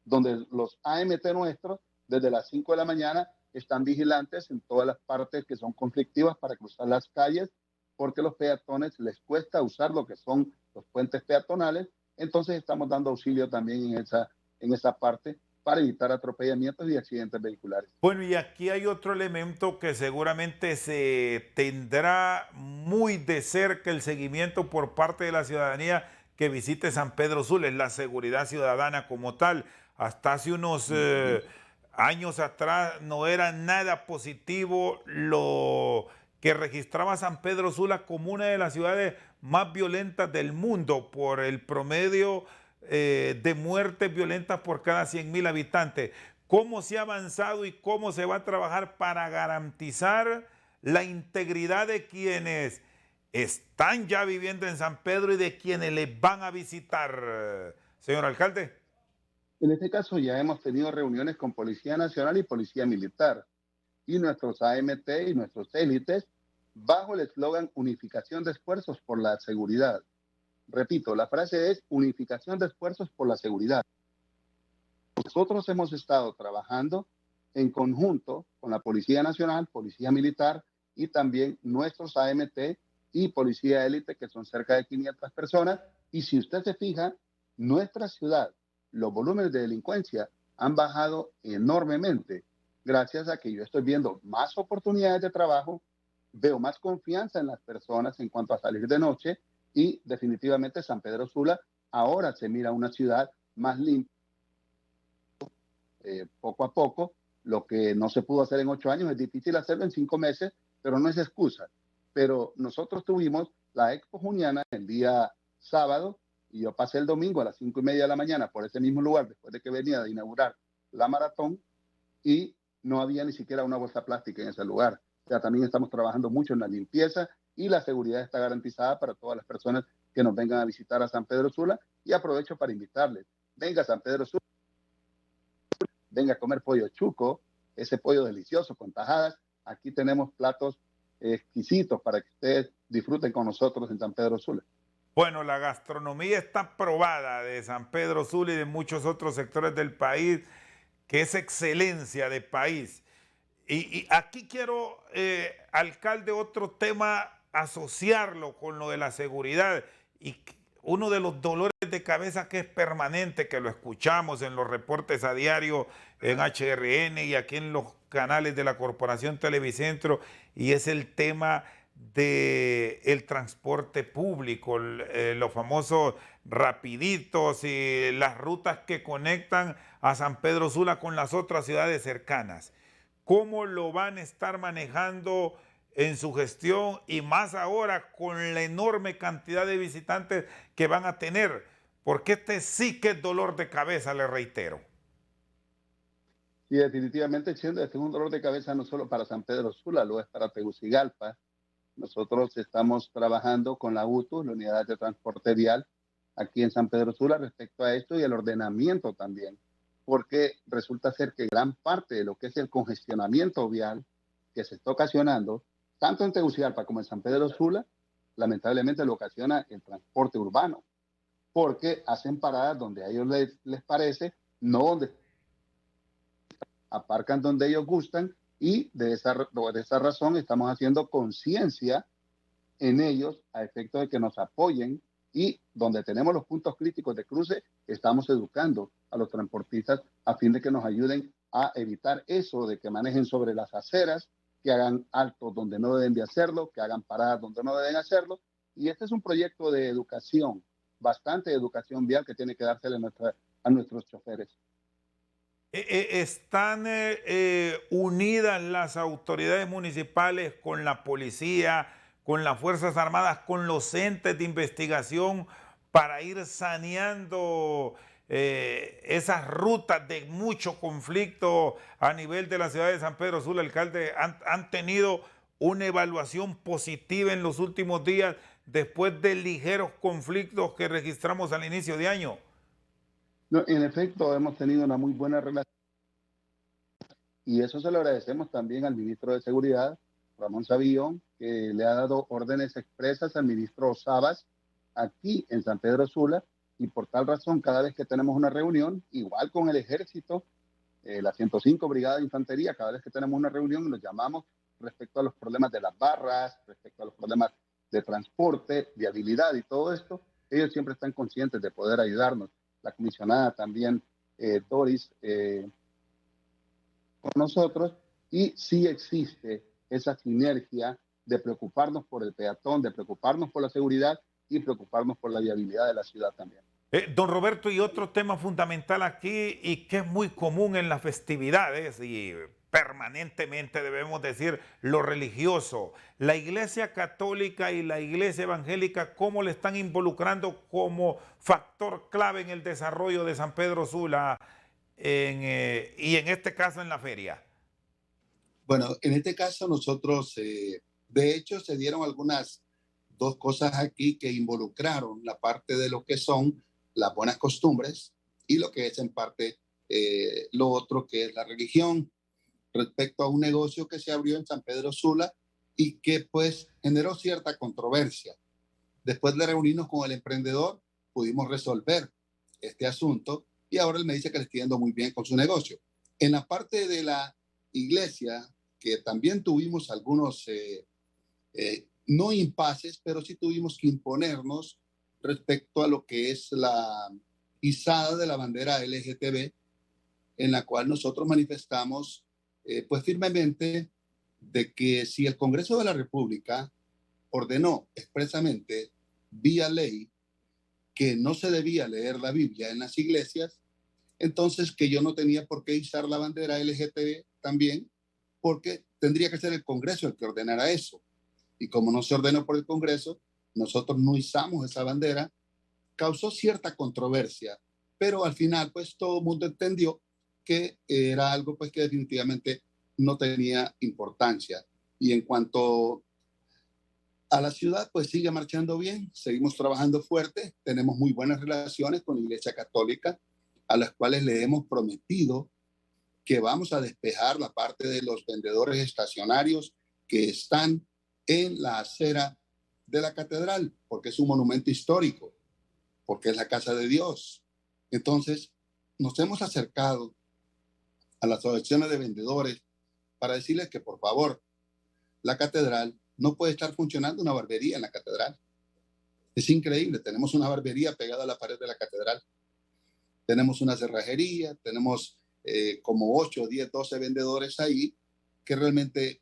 donde los AMT nuestros, desde las 5 de la mañana, están vigilantes en todas las partes que son conflictivas para cruzar las calles, porque a los peatones les cuesta usar lo que son los puentes peatonales. Entonces estamos dando auxilio también en esa parte para evitar atropellamientos y accidentes vehiculares. Bueno, y aquí hay otro elemento que seguramente se tendrá muy de cerca el seguimiento por parte de la ciudadanía que visite San Pedro Sula, es la seguridad ciudadana como tal. Hasta hace unos años atrás no era nada positivo lo que registraba San Pedro Sula como una de las ciudades más violentas del mundo por el promedio de muertes violentas por cada 100.000 habitantes. ¿Cómo se ha avanzado y cómo se va a trabajar para garantizar la integridad de quienes están ya viviendo en San Pedro y de quienes les van a visitar, señor alcalde? En este caso ya hemos tenido reuniones con Policía Nacional y Policía Militar y nuestros AMT y nuestros élites bajo el eslogan unificación de esfuerzos por la seguridad. Repito, la frase es unificación de esfuerzos por la seguridad. Nosotros hemos estado trabajando en conjunto con la Policía Nacional, Policía Militar y también nuestros AMT y Policía Élite, que son cerca de 500 personas. Y si usted se fija, nuestra ciudad, los volúmenes de delincuencia han bajado enormemente gracias a que yo estoy viendo más oportunidades de trabajo, veo más confianza en las personas en cuanto a salir de noche y definitivamente San Pedro Sula ahora se mira una ciudad más limpia. Poco a poco, lo que no se pudo hacer en 8 años es difícil hacerlo en 5 meses, pero no es excusa. Pero nosotros tuvimos la Expo Juniana el día sábado y yo pasé el domingo a las 5:30 de la mañana por ese mismo lugar después de que venía de inaugurar la maratón y no había ni siquiera una bolsa plástica en ese lugar. O sea, también estamos trabajando mucho en la limpieza y la seguridad está garantizada para todas las personas que nos vengan a visitar a San Pedro Sula y aprovecho para invitarles. Venga a San Pedro Sula, venga a comer pollo chuco, ese pollo delicioso con tajadas. Aquí tenemos platos exquisitos para que ustedes disfruten con nosotros en San Pedro Sula. Bueno, la gastronomía está probada de San Pedro Sula y de muchos otros sectores del país, que es excelencia de país. Y aquí quiero, alcalde, otro tema, asociarlo con lo de la seguridad. Y uno de los dolores de cabeza que es permanente, que lo escuchamos en los reportes a diario en HRN y aquí en los canales de la Corporación Televicentro, y es el tema del transporte público, los famosos rapiditos y las rutas que conectan a San Pedro Sula con las otras ciudades cercanas. ¿Cómo lo van a estar manejando en su gestión y más ahora con la enorme cantidad de visitantes que van a tener? Porque este sí que es dolor de cabeza, le reitero. Y definitivamente, Chendo, este es un dolor de cabeza no solo para San Pedro Sula, lo es para Tegucigalpa, Nosotros estamos trabajando con la UTU, la Unidad de Transporte Vial, aquí en San Pedro Sula respecto a esto y el ordenamiento también, porque resulta ser que gran parte de lo que es el congestionamiento vial que se está ocasionando, tanto en Tegucigalpa como en San Pedro Sula, lamentablemente lo ocasiona el transporte urbano, porque hacen paradas donde a ellos les parece, no donde aparcan donde ellos gustan y de esa razón estamos haciendo conciencia en ellos a efecto de que nos apoyen y donde tenemos los puntos críticos de cruce, estamos educando a los transportistas a fin de que nos ayuden a evitar eso, de que manejen sobre las aceras, que hagan altos donde no deben de hacerlo, que hagan paradas donde no deben hacerlo. Y este es un proyecto de educación, bastante educación vial que tiene que dársele a nuestros choferes. ¿Están unidas las autoridades municipales con la policía, con las Fuerzas Armadas, con los entes de investigación para ir saneando esas rutas de mucho conflicto a nivel de la ciudad de San Pedro Sula? Alcalde, ¿han tenido una evaluación positiva en los últimos días después de ligeros conflictos que registramos al inicio de año? No, en efecto, hemos tenido una muy buena relación y eso se lo agradecemos también al ministro de Seguridad, Ramón Savillón, que le ha dado órdenes expresas al ministro Sabas aquí en San Pedro Sula, y por tal razón, cada vez que tenemos una reunión, igual con el ejército, la 105 Brigada de Infantería, cada vez que tenemos una reunión los llamamos respecto a los problemas de las barras, respecto a los problemas de transporte, de habilidad y todo esto, ellos siempre están conscientes de poder ayudarnos. La comisionada también, Doris, con nosotros, y sí existe esa sinergia de preocuparnos por el peatón, de preocuparnos por la seguridad y preocuparnos por la viabilidad de la ciudad también. Don Roberto, y otro tema fundamental aquí y que es muy común en las festividades y permanentemente debemos decir lo religioso. La Iglesia Católica y la Iglesia Evangélica, ¿cómo le están involucrando como factor clave en el desarrollo de San Pedro Sula y en este caso en la feria? Bueno, en este caso nosotros, de hecho, se dieron algunas dos cosas aquí que involucraron la parte de lo que son las buenas costumbres y lo que es en parte lo otro que es la religión respecto a un negocio que se abrió en San Pedro Sula y que pues generó cierta controversia. Después de reunirnos con el emprendedor, pudimos resolver este asunto y ahora él me dice que le está yendo muy bien con su negocio. En la parte de la iglesia, que también tuvimos algunos, no impases, pero sí tuvimos que imponernos respecto a lo que es la izada de la bandera LGTB, en la cual nosotros manifestamos pues firmemente de que si el Congreso de la República ordenó expresamente vía ley que no se debía leer la Biblia en las iglesias, entonces que yo no tenía por qué izar la bandera LGTB también, porque tendría que ser el Congreso el que ordenara eso. Y como no se ordenó por el Congreso, nosotros no izamos esa bandera, causó cierta controversia, pero al final pues todo el mundo entendió que era algo pues que definitivamente no tenía importancia. Y en cuanto a la ciudad, pues sigue marchando bien, seguimos trabajando fuerte, tenemos muy buenas relaciones con la Iglesia Católica, a las cuales le hemos prometido que vamos a despejar la parte de los vendedores estacionarios que están en la acera de la catedral, porque es un monumento histórico, porque es la casa de Dios. Entonces, nos hemos acercado a las asociaciones de vendedores para decirles que, por favor, la catedral no puede estar funcionando una barbería en la catedral. Es increíble, tenemos una barbería pegada a la pared de la catedral. Tenemos una cerrajería, tenemos como 8, 10, 12 vendedores ahí que realmente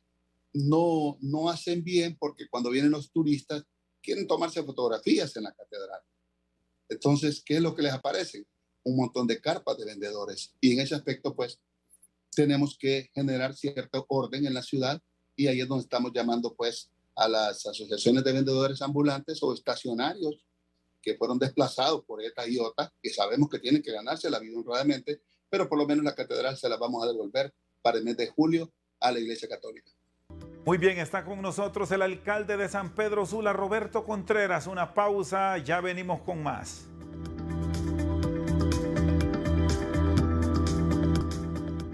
no hacen bien porque cuando vienen los turistas quieren tomarse fotografías en la catedral. Entonces, ¿qué es lo que les aparece? Un montón de carpas de vendedores. Y en ese aspecto, pues, tenemos que generar cierto orden en la ciudad y ahí es donde estamos llamando, pues, a las asociaciones de vendedores ambulantes o estacionarios que fueron desplazados por ETA y OTA, que sabemos que tienen que ganarse la vida honradamente, pero por lo menos la catedral se la vamos a devolver para el mes de julio a la Iglesia Católica. Muy bien, está con nosotros el alcalde de San Pedro Sula, Roberto Contreras. Una pausa, ya venimos con más.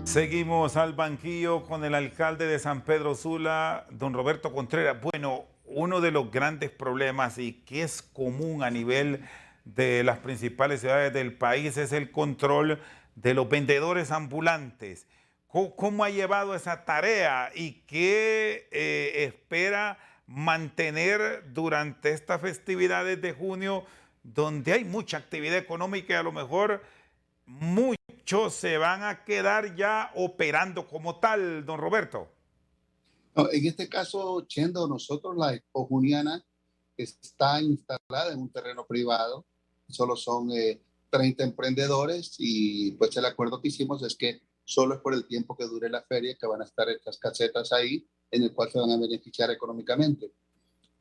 Seguimos al banquillo con el alcalde de San Pedro Sula, don Roberto Contreras. Bueno, uno de los grandes problemas y que es común a nivel de las principales ciudades del país es el control de los vendedores ambulantes. ¿Cómo ha llevado esa tarea y qué espera mantener durante estas festividades de junio, donde hay mucha actividad económica y a lo mejor muchos se van a quedar ya operando como tal, don Roberto? No, en este caso, Chendo, nosotros la Expo Juniana está instalada en un terreno privado, solo son 30 emprendedores y pues el acuerdo que hicimos es que solo es por el tiempo que dure la feria que van a estar estas casetas ahí, en el cual se van a beneficiar económicamente.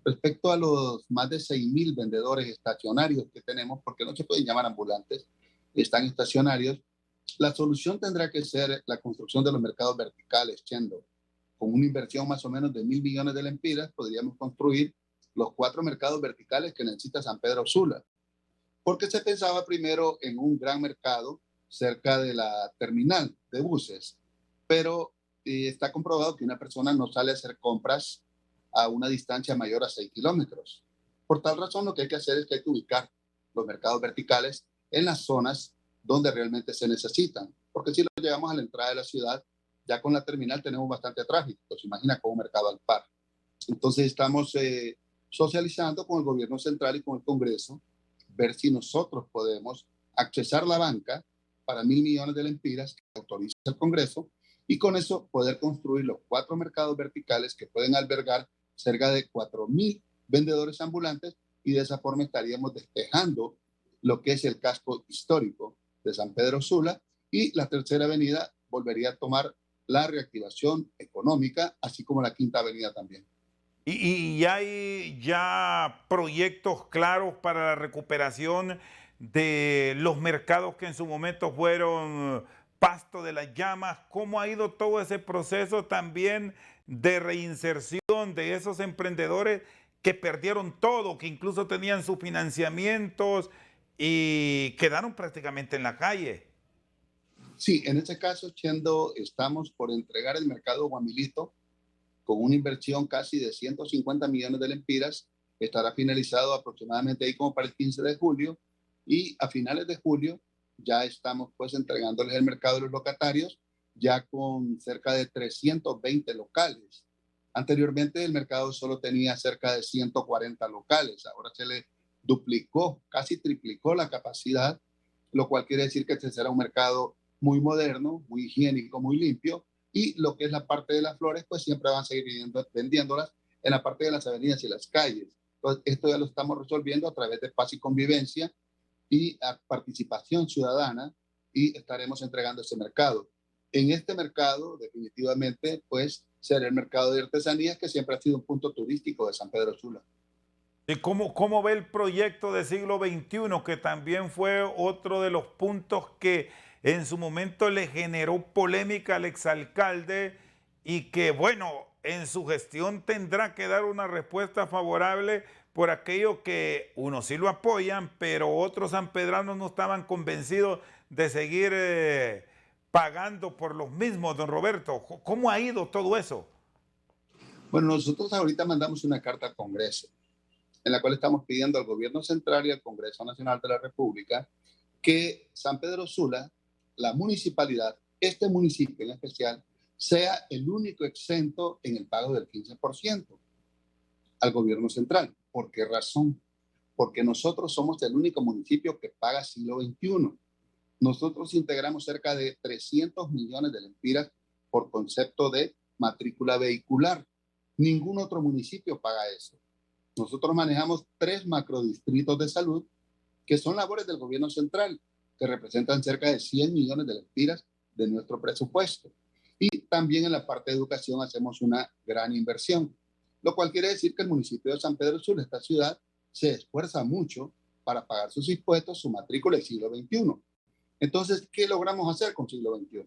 Respecto a los más de 6,000 vendedores estacionarios que tenemos, porque no se pueden llamar ambulantes, están estacionarios, la solución tendrá que ser la construcción de los mercados verticales, Chendo. Con una inversión más o menos de 1.000 millones de lempiras, podríamos construir los 4 mercados verticales que necesita San Pedro Sula. Porque se pensaba primero en un gran mercado cerca de la terminal de buses, pero está comprobado que una persona no sale a hacer compras a una distancia mayor a 6 kilómetros. Por tal razón, lo que hay que hacer es que hay que ubicar los mercados verticales en las zonas donde realmente se necesitan. Porque si lo llevamos a la entrada de la ciudad, ya con la terminal tenemos bastante tráfico. Se imagina con un mercado al par. Entonces estamos socializando con el gobierno central y con el Congreso, ver si nosotros podemos accesar la banca para 1.000 millones de lempiras que autoriza el Congreso y con eso poder construir los 4 mercados verticales que pueden albergar cerca de 4,000 vendedores ambulantes y de esa forma estaríamos despejando lo que es el casco histórico de San Pedro Sula y la Tercera Avenida volvería a tomar la reactivación económica, así como la Quinta Avenida también. ¿Y hay ya proyectos claros para la recuperación de los mercados que en su momento fueron pasto de las llamas? ¿Cómo ha ido todo ese proceso también de reinserción de esos emprendedores que perdieron todo, que incluso tenían sus financiamientos y quedaron prácticamente en la calle? Sí, en este caso, Chendo, estamos por entregar el mercado Guamilito con una inversión casi de 150 millones de lempiras. Estará finalizado aproximadamente ahí como para el 15 de julio y a finales de julio ya estamos pues entregándoles el mercado de los locatarios ya con cerca de 320 locales. Anteriormente el mercado solo tenía cerca de 140 locales, ahora se le duplicó, casi triplicó la capacidad, lo cual quiere decir que este será un mercado muy moderno, muy higiénico, muy limpio, y lo que es la parte de las flores, pues siempre van a seguir vendiéndolas en la parte de las avenidas y las calles. Entonces, esto ya lo estamos resolviendo a través de paz y convivencia y a participación ciudadana y estaremos entregando ese mercado. En este mercado, definitivamente, pues será el mercado de artesanías que siempre ha sido un punto turístico de San Pedro Sula. ¿Y cómo ve el proyecto de siglo XXI, que también fue otro de los puntos que en su momento le generó polémica al exalcalde y que, bueno, en su gestión tendrá que dar una respuesta favorable por aquello que unos sí lo apoyan, pero otros sanpedranos no estaban convencidos de seguir pagando por los mismos, don Roberto? ¿Cómo ha ido todo eso? Bueno, nosotros ahorita mandamos una carta al Congreso en la cual estamos pidiendo al Gobierno Central y al Congreso Nacional de la República que San Pedro Sula, la municipalidad, este municipio en especial, sea el único exento en el pago del 15% al Gobierno Central. ¿Por qué razón? Porque nosotros somos el único municipio que paga siglo XXI. Nosotros integramos cerca de 300 millones de lempiras por concepto de matrícula vehicular. Ningún otro municipio paga eso. Nosotros manejamos 3 macrodistritos de salud que son labores del gobierno central, que representan cerca de 100 millones de lempiras de nuestro presupuesto. Y también en la parte de educación hacemos una gran inversión, lo cual quiere decir que el municipio de San Pedro Sula, esta ciudad, se esfuerza mucho para pagar sus impuestos, su matrícula del siglo XXI. Entonces, ¿qué logramos hacer con siglo XXI?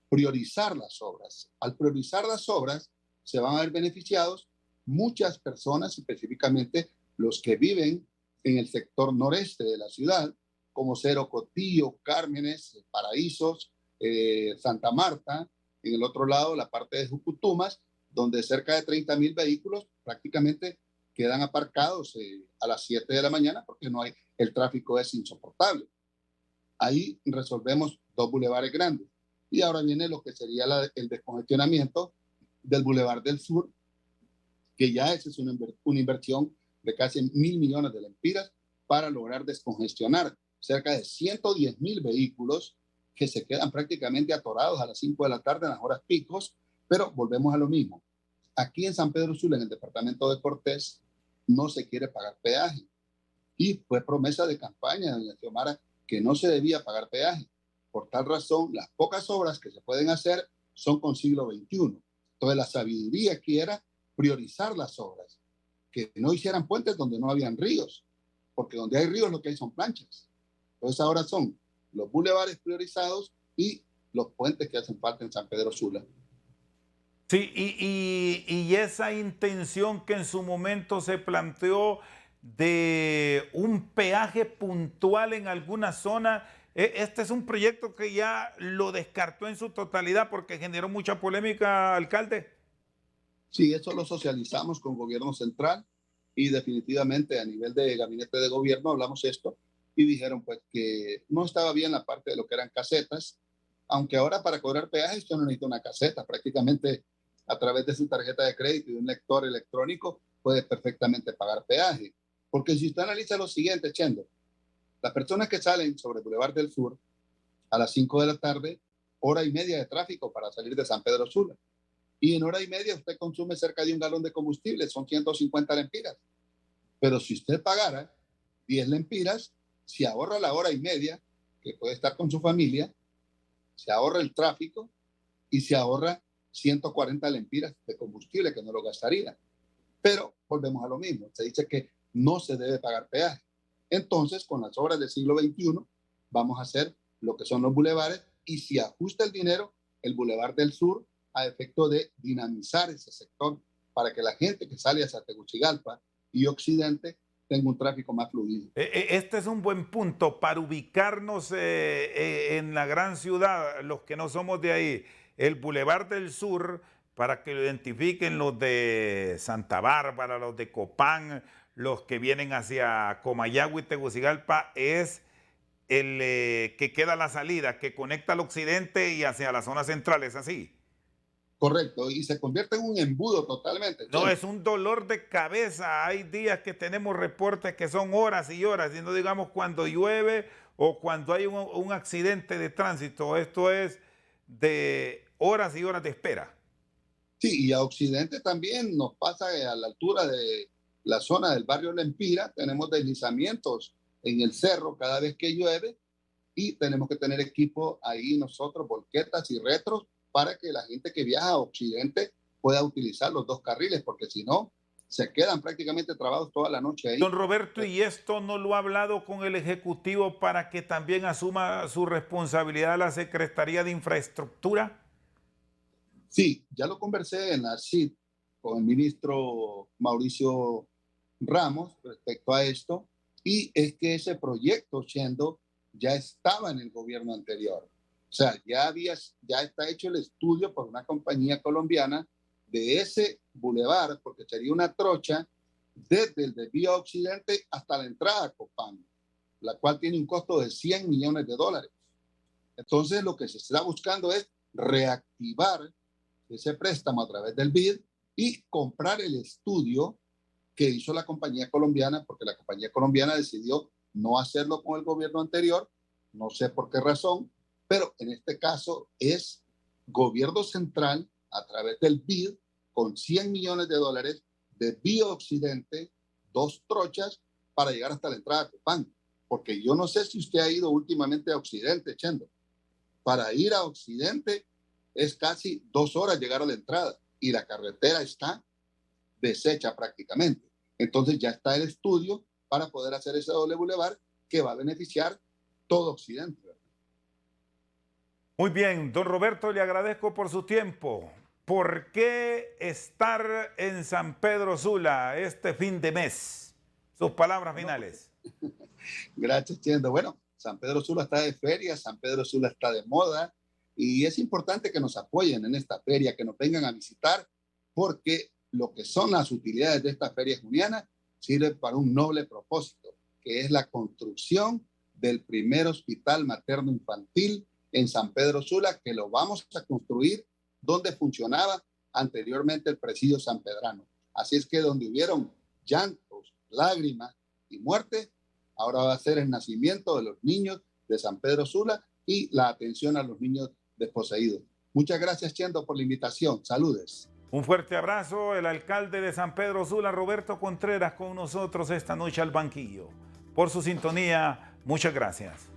Priorizar las obras. Al priorizar las obras, se van a ver beneficiados muchas personas, específicamente los que viven en el sector noreste de la ciudad, como Cerro Cotillo, Cármenes, Paraísos, Santa Marta, en el otro lado la parte de Jucutumas, donde cerca de 30,000 vehículos prácticamente quedan aparcados a las 7 de la mañana porque no hay, el tráfico es insoportable. Ahí resolvemos 2 bulevares grandes. Y ahora viene lo que sería el descongestionamiento del Boulevard del Sur, que ya esa es una inversión de casi 1.000 millones de lempiras para lograr descongestionar cerca de 110,000 vehículos que se quedan prácticamente atorados a las 5 de la tarde en las horas picos, pero volvemos a lo mismo. Aquí en San Pedro Sula, en el departamento de Cortés, no se quiere pagar peaje. Y fue promesa de campaña de doña Xiomara que no se debía pagar peaje. Por tal razón, las pocas obras que se pueden hacer son con siglo XXI. Entonces, la sabiduría aquí era priorizar las obras, que no hicieran puentes donde no habían ríos, porque donde hay ríos lo que hay son planchas. Entonces, ahora son los bulevares priorizados y los puentes que hacen falta en San Pedro Sula. Sí, y esa intención que en su momento se planteó de un peaje puntual en alguna zona, este es un proyecto que ya lo descartó en su totalidad porque generó mucha polémica, alcalde. Sí, eso lo socializamos con el gobierno central y definitivamente a nivel de gabinete de gobierno hablamos esto y dijeron pues que no estaba bien la parte de lo que eran casetas, aunque ahora para cobrar peajes usted no necesita una caseta, prácticamente a través de su tarjeta de crédito y de un lector electrónico puede perfectamente pagar peaje. Porque si usted analiza lo siguiente, Chendo, las personas que salen sobre el Boulevard del Sur a las 5 de la tarde, hora y media de tráfico para salir de San Pedro Sula. Y en hora y media usted consume cerca de un galón de combustible, son 150 lempiras. Pero si usted pagara 10 lempiras, se ahorra la hora y media que puede estar con su familia, se ahorra el tráfico y se ahorra 140 lempiras de combustible que no lo gastaría. Pero volvemos a lo mismo, se dice que no se debe pagar peaje. Entonces, con las obras del siglo XXI, vamos a hacer lo que son los bulevares y si ajusta el dinero, el Boulevard del Sur, a efecto de dinamizar ese sector para que la gente que sale hacia Tegucigalpa y Occidente tenga un tráfico más fluido. Este es un buen punto para ubicarnos en la gran ciudad, los que no somos de ahí, el Boulevard del Sur, para que lo identifiquen los de Santa Bárbara, los de Copán, los que vienen hacia Comayagua y Tegucigalpa, es el que queda a la salida, que conecta al occidente y hacia la zona central, ¿es así? Correcto, y se convierte en un embudo totalmente. No, es un dolor de cabeza. Hay días que tenemos reportes que son horas y horas, y no digamos cuando llueve o cuando hay un accidente de tránsito. Esto es de horas y horas de espera. Sí, y a Occidente también nos pasa a la altura de la zona del barrio Lempira, tenemos deslizamientos en el cerro cada vez que llueve y tenemos que tener equipo ahí nosotros, volquetas y retros, para que la gente que viaja a Occidente pueda utilizar los dos carriles, porque si no, se quedan prácticamente trabados toda la noche ahí. Don Roberto, ¿y esto no lo ha hablado con el Ejecutivo para que también asuma su responsabilidad la Secretaría de Infraestructura? Sí, ya lo conversé en la CID con el ministro Mauricio Ramos respecto a esto, y es que ese proyecto, Chendo, ya estaba en el gobierno anterior. O sea, ya está hecho el estudio por una compañía colombiana de ese bulevar, porque sería una trocha desde el desvío occidente hasta la entrada a Copán, la cual tiene un costo de $100 millones. Entonces, lo que se está buscando es reactivar ese préstamo a través del BID y comprar el estudio que hizo la compañía colombiana, porque la compañía colombiana decidió no hacerlo con el gobierno anterior, no sé por qué razón, pero en este caso es gobierno central a través del BID con $100 millones de Vía Occidente, 2 trochas para llegar hasta la entrada de Copán. Porque yo no sé si usted ha ido últimamente a Occidente, Chendo. Para ir a Occidente es casi 2 horas llegar a la entrada y la carretera está deshecha prácticamente. Entonces ya está el estudio para poder hacer ese doble bulevar que va a beneficiar todo Occidente. Muy bien, don Roberto, le agradezco por su tiempo. ¿por qué estar en San Pedro Sula este fin de mes? Sus palabras finales. Gracias, Chendo. Bueno, San Pedro Sula está de feria, San Pedro Sula está de moda y es importante que nos apoyen en esta feria, que nos vengan a visitar, porque lo que son las utilidades de esta feria juniana sirve para un noble propósito, que es la construcción del primer hospital materno infantil en San Pedro Sula, que lo vamos a construir donde funcionaba anteriormente el presidio sanpedrano. Así es que donde hubieron llantos, lágrimas y muerte, ahora va a ser el nacimiento de los niños de San Pedro Sula y la atención a los niños desposeídos. Muchas gracias, Chendo, por la invitación. Saludes. Un fuerte abrazo, el alcalde de San Pedro Sula, Roberto Contreras, con nosotros esta noche al banquillo. Por su sintonía, muchas gracias.